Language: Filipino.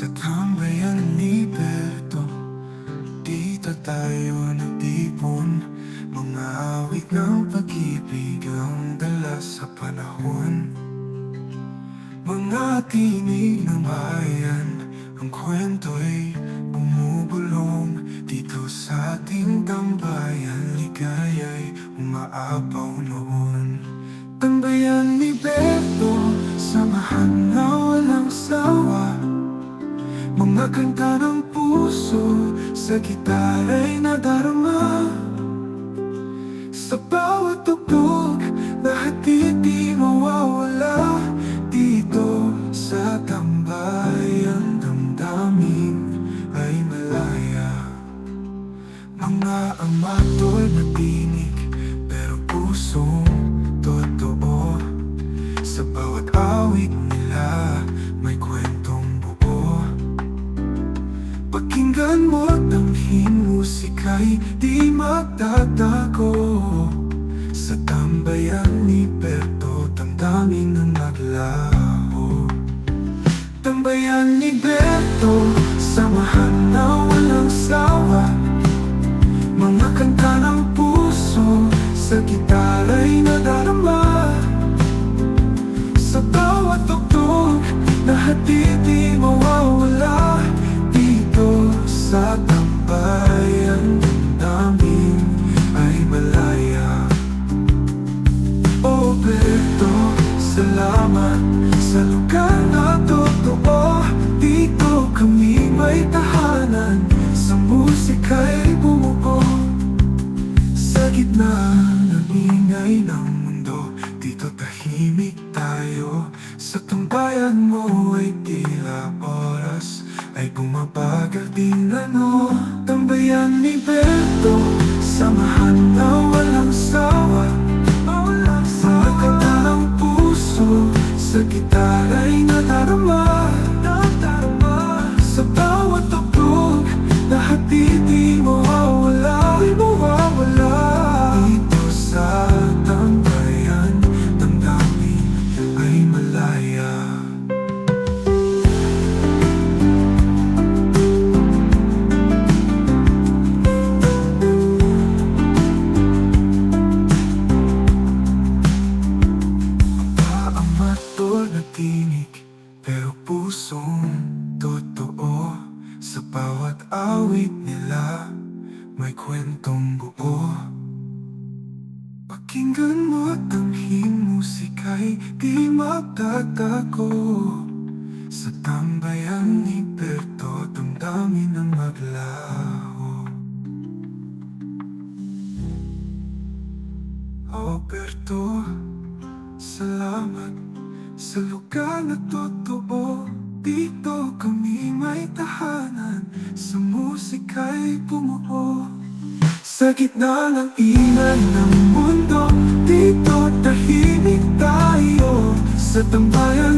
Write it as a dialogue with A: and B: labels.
A: Sa tambayan ni Berto, dito tayo nagtipon. Mga awit ng pag-ibig ang dala sa panahon. Mga tinig ng bayan, ang kwento'y bumubulong. Dito sa ating tambayan, ligaya'y umaapaw noon. Tambayan ni Berto, samahan na walang sawa. Mga kanta ng puso, sa gitara'y nadarama. Sa bawat tugtog, lahat di mawawala. Dito sa tambayan, damdamin ay malaya. Mga amatol na tinig, pero pusong totoo. Sa bawat awit nila, may kwentong buo. Pakinggan mo, tanging musika'y di magtatago. Sa tambayan ni Berto, damdamin ang naglaho. Tambayan ni Berto, samahan na walang sawa. Mga kanta ng puso, sa gitara'y nadarama. Sa bawat tugtog, lahat di mawawala. Dito sa tambayan, damdamin ay malaya. Oh Berto, salamat sa lugar na totoo. Dito kami may tahanan, sa musika'y bumuo. Sa gitna ng ingay ng mundo, dito tahimik tayo. Sa tambayan mo ay tila oras ay bumabagal din ano. Tambayan ni Berto, samahan na walang sawa. Mga kanta ng puso, sa gitara'y nadarama. Sa bawat tugtog, lahat di mawawala. Dito sa tambayan, damdamin ay malaya. Amatol na tinig, pero pusong totoo. Sa bawat awit nila, may kwentong buo. Pakinggan mo, tanging musika'y di magtatago. Sa tambayan ni Berto, damdamin ang maglaho. Oh Berto, salamat sa lugar na totoo. Dito kami may tahanan, sa musika'y bumuo. Sa gitna ng ingay ng mundo, dito tahimik tayo. Sa tambayan